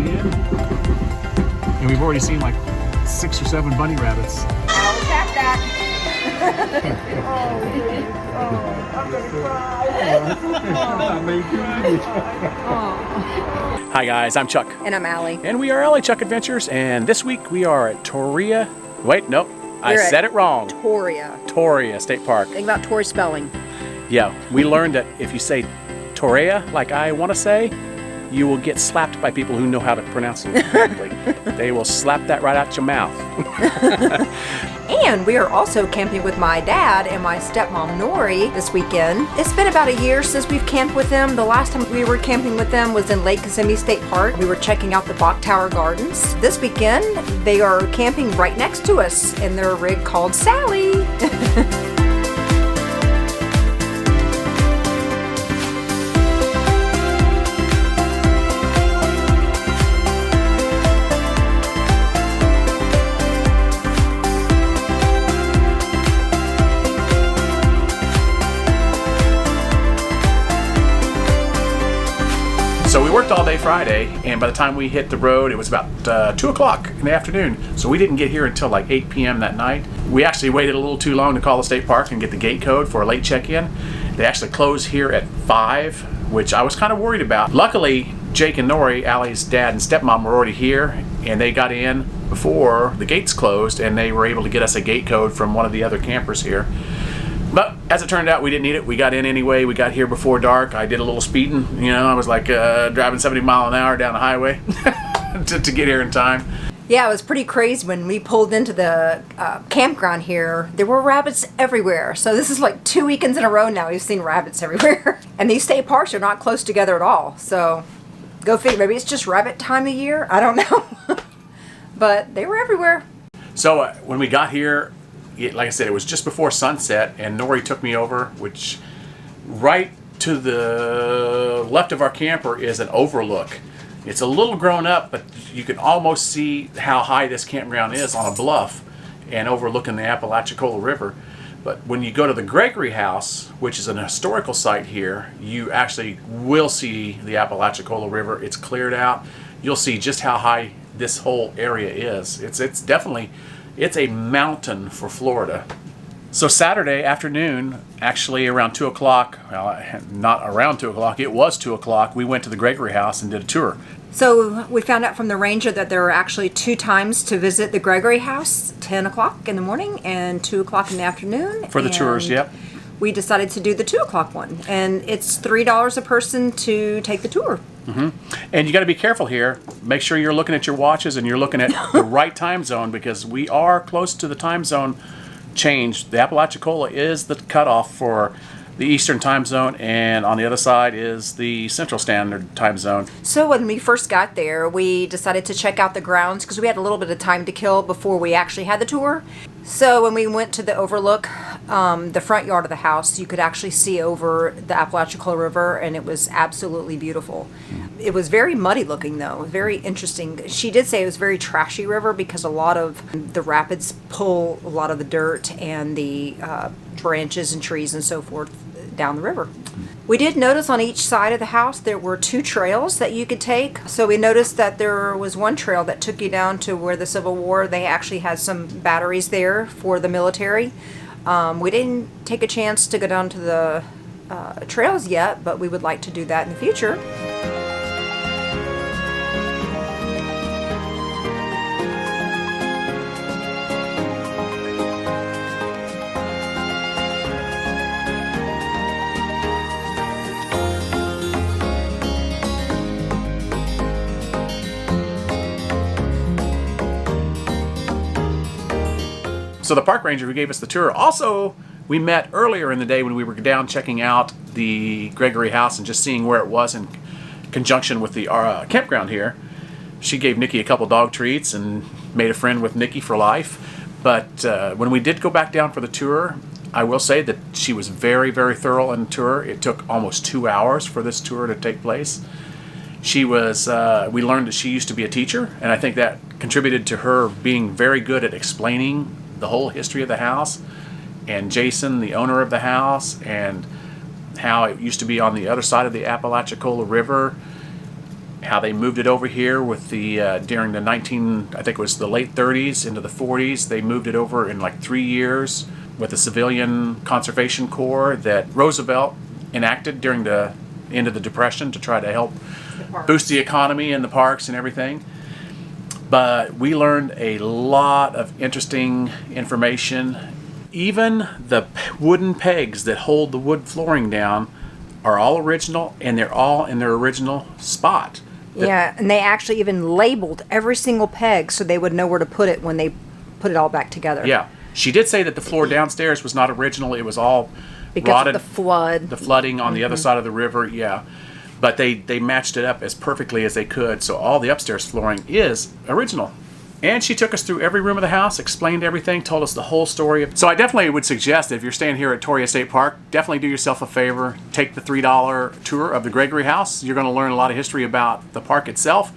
in. And we've already seen like 6 or 7 bunny rabbits. I'll tap that. I'm gonna cry. Hi guys, I'm Chuck. And I'm Allie. And we are Allie Chuck Adventures, and this week we are at Torreya. Wait, nope, I said it wrong. Torreya State Park. Think about Tori spelling. Yeah, we learned that if you say Torreya, like I want to say, you will get slapped by people who know how to pronounce it correctly. They will slap that right out your mouth. And we are also camping with my dad and my stepmom Nori this weekend. It's been about a year since we've camped with them. The last time we were camping with them was in Lake Kissimmee State Park. We were checking out the Bok Tower Gardens. This weekend, they are camping right next to us in their rig called Sally. So we worked all day Friday, and by the time we hit the road, it was about 2 o'clock in the afternoon. So we didn't get here until like 8 p.m. that night. We actually waited a little too long to call the state park and get the gate code for a late check-in. They actually closed here at 5, which I was kind of worried about. Luckily, Jake and Nori, Allie's dad and stepmom, were already here, and they got in before the gates closed, and they were able to get us a gate code from one of the other campers here. But as it turned out, we didn't need it. We got in anyway. We got here before dark. I did a little speeding. You know, I was like driving 70 miles an hour down the highway to get here in time. Yeah, it was pretty crazy when we pulled into the campground here. There were rabbits everywhere. So this is like 2 weekends in a row now we've seen rabbits everywhere. And these state parks are not close together at all. So go figure. Maybe it's just rabbit time of year. I don't know. But they were everywhere. So when we got here, like I said, it was just before sunset, and Nori took me over, which right to the left of our camper is an overlook. It's a little grown up, but you can almost see how high this campground is on a bluff and overlooking the Apalachicola River. But when you go to the Gregory House, which is an historical site here, you actually will see the Apalachicola River. It's cleared out. You'll see just how high this whole area is. It's definitely... It's a mountain for Florida. So Saturday afternoon, actually around 2 o'clock, well, not around 2 o'clock, it was 2 o'clock, we went to the Gregory House and did a tour. So we found out from the ranger that there are actually 2 times to visit the Gregory House, 10 o'clock in the morning and 2 o'clock in the afternoon. For the tours, yep. We decided to do the 2 o'clock one, and it's $3 a person to take the tour. Mm-hmm. And you got to be careful here. Make sure you're looking at your watches and you're looking at the right time zone, because we are close to the time zone change. The Apalachicola is the cutoff for the Eastern time zone, and on the other side is the Central Standard time zone. So when we first got there, we decided to check out the grounds because we had a little bit of time to kill before we actually had the tour. So when we went to the overlook, the front yard of the house, you could actually see over the Apalachicola River, and it was absolutely beautiful. It was very muddy looking, though, very interesting. She did say it was a very trashy river because a lot of the rapids pull a lot of the dirt and the branches and trees and so forth down the river. We did notice on each side of the house there were 2 trails that you could take. So we noticed that there was one trail that took you down to where the Civil War, they actually had some batteries there for the military. We didn't take a chance to go down to the trails yet, but we would like to do that in the future. So the park ranger who gave us the tour, also we met earlier in the day when we were down checking out the Gregory House and just seeing where it was in conjunction with the campground here. She gave Nikki a couple dog treats and made a friend with Nikki for life. But when we did go back down for the tour, I will say that she was very, very thorough in the tour. It took almost 2 hours for this tour to take place. She was, we learned that she used to be a teacher, and I think that contributed to her being very good at explaining the whole history of the house, and Jason, the owner of the house, and how it used to be on the other side of the Apalachicola River, how they moved it over here with the during the I think it was the late 30s into the 40s. They moved it over in like 3 years with the Civilian Conservation Corps that Roosevelt enacted during the end of the Depression to try to help boost the economy in the parks and everything. But we learned a lot of interesting information. Even the wooden pegs that hold the wood flooring down are all original, and they're all in their original spot. Yeah, and they actually even labeled every single peg so they would know where to put it when they put it all back together. Yeah. She did say that the floor downstairs was not original. It was all because rotted, of the flood. The flooding on the other side of the river, yeah. But they matched it up as perfectly as they could, so all the upstairs flooring is original. And she took us through every room of the house, explained everything, told us the whole story. So I definitely would suggest that if you're staying here at Torreya State Park, definitely do yourself a favor. Take the $3 tour of the Gregory House. You're going to learn a lot of history about the park itself,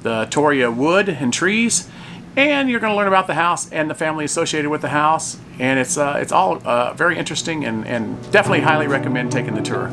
the Torreya wood and trees, and you're going to learn about the house and the family associated with the house. And it's all very interesting, and definitely highly recommend taking the tour.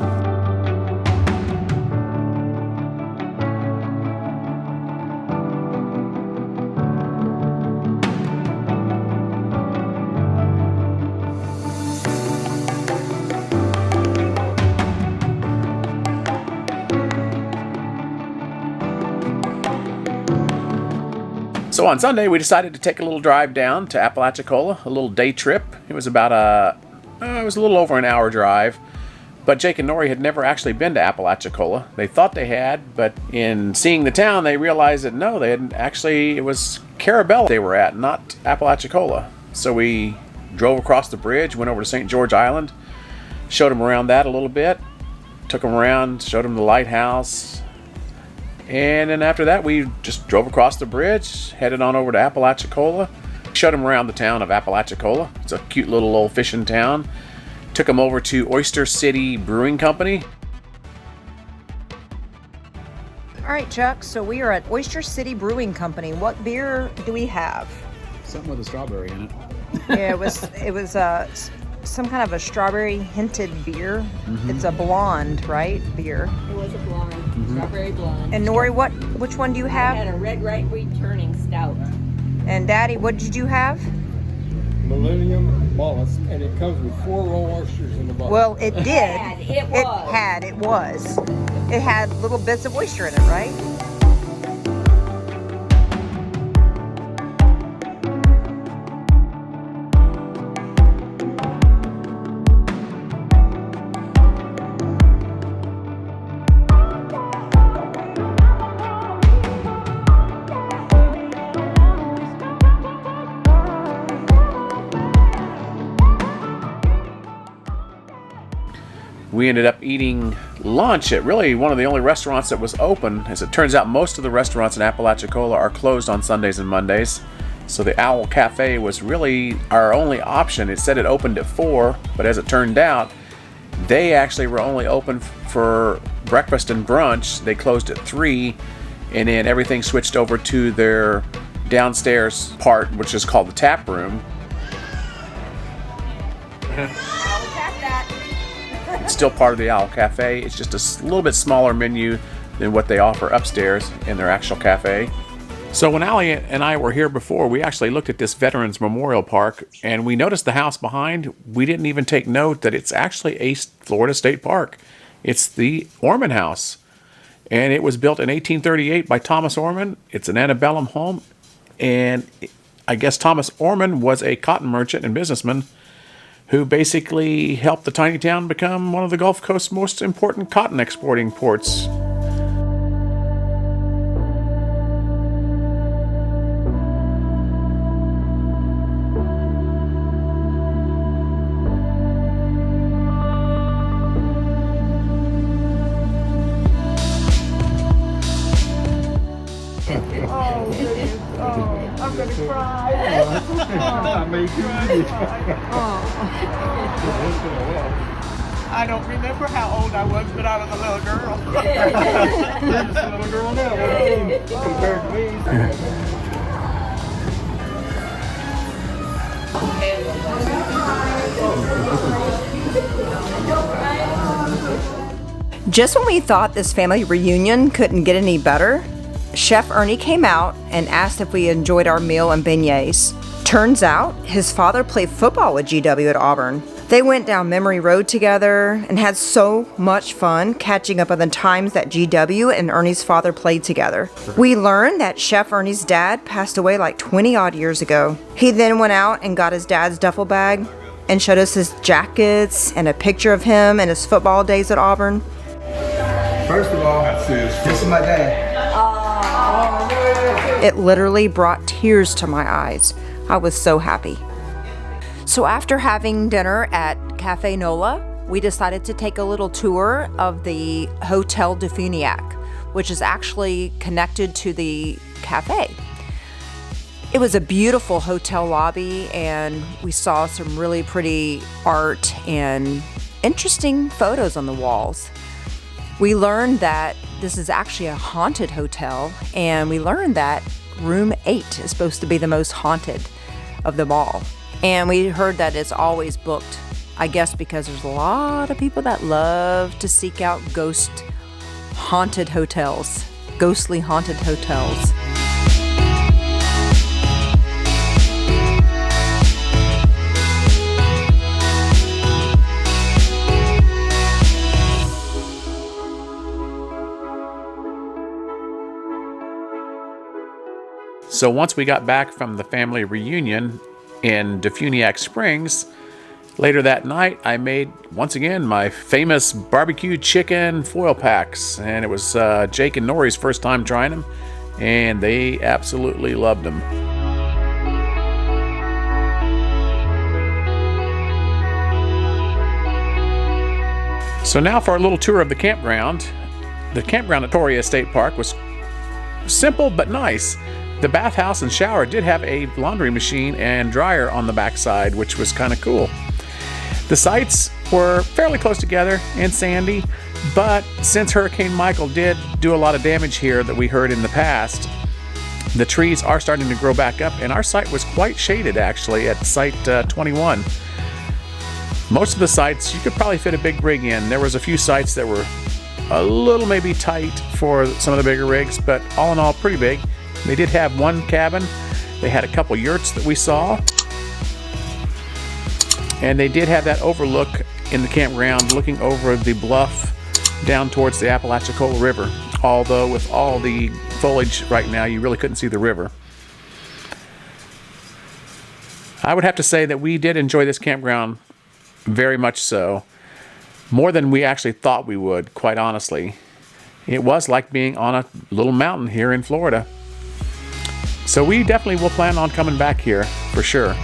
So on Sunday, we decided to take a little drive down to Apalachicola, a little day trip. It was about it was a little over an hour drive. But Jake and Nori had never actually been to Apalachicola. They thought they had, but in seeing the town, they realized that no, they hadn't actually. It was Carabella they were at, not Apalachicola. So we drove across the bridge, went over to St. George Island, showed them around that a little bit, took them around, showed them the lighthouse. And then after that, we just drove across the bridge, headed on over to Apalachicola, showed them around the town of Apalachicola. It's a cute little old fishing town. Took them over to Oyster City Brewing Company. All right, Chuck, so we are at Oyster City Brewing Company. What beer do we have? Something with a strawberry in it. Yeah, it was some kind of a strawberry hinted beer. Mm-hmm. It's a blonde, right? Beer. It was a blonde, strawberry blonde. And Nori, which one do you have? I had a red right returning stout. And Daddy, what did you have? Millennium Mollusk, and it comes with 4 raw oysters in the bottle. Well, it did. It was. It had little bits of oyster in it, right? We ended up eating lunch at really one of the only restaurants that was open. As it turns out, most of the restaurants in Apalachicola are closed on Sundays and Mondays. So the Owl Cafe was really our only option. It said it opened at 4, but as it turned out, they actually were only open for breakfast and brunch. They closed at 3, and then everything switched over to their downstairs part, which is called the tap room. It's still part of the Owl Cafe. It's just a little bit smaller menu than what they offer upstairs in their actual cafe. So when Allie and I were here before, we actually looked at this Veterans Memorial Park, and we noticed the house behind. We didn't even take note that it's actually a Florida State Park. It's the Orman House, and it was built in 1838 by Thomas Orman. It's an antebellum home, and I guess Thomas Orman was a cotton merchant and businessman who basically helped the tiny town become one of the Gulf Coast's most important cotton exporting ports. I'm gonna cry. I made you. I don't remember how old I was, but I was a little girl. You're just a little girl now, compared to me. Just when we thought this family reunion couldn't get any better, Chef Ernie came out and asked if we enjoyed our meal and beignets. Turns out, his father played football with GW at Auburn. They went down memory road together and had so much fun catching up on the times that GW and Ernie's father played together. We learned that Chef Ernie's dad passed away like 20 odd years ago. He then went out and got his dad's duffel bag and showed us his jackets and a picture of him and his football days at Auburn. First of all, this is my dad. It literally brought tears to my eyes. I was so happy. So after having dinner at Café Nola, we decided to take a little tour of the Hotel de Funiac, which is actually connected to the cafe. It was a beautiful hotel lobby, and we saw some really pretty art and interesting photos on the walls. We learned that this is actually a haunted hotel, and we learned that room 8 is supposed to be the most haunted of them all. And we heard that it's always booked, I guess because there's a lot of people that love to seek out ghostly haunted hotels. So once we got back from the family reunion in Defuniac Springs, later that night I made, once again, my famous barbecue chicken foil packs. And it was Jake and Nori's first time trying them, and they absolutely loved them. So now for a little tour of the campground. The campground at Torreya State Park was simple but nice. The bathhouse and shower did have a laundry machine and dryer on the backside, which was kind of cool. The sites were fairly close together and sandy, but since Hurricane Michael did do a lot of damage here that we heard in the past, the trees are starting to grow back up, and our site was quite shaded actually at site 21. Most of the sites you could probably fit a big rig in. There was a few sites that were a little maybe tight for some of the bigger rigs, but all in all pretty big. They did have one cabin. They had a couple yurts that we saw. And they did have that overlook in the campground looking over the bluff down towards the Apalachicola River. Although with all the foliage right now, you really couldn't see the river. I would have to say that we did enjoy this campground very much so. More than we actually thought we would, quite honestly. It was like being on a little mountain here in Florida. So we definitely will plan on coming back here for sure.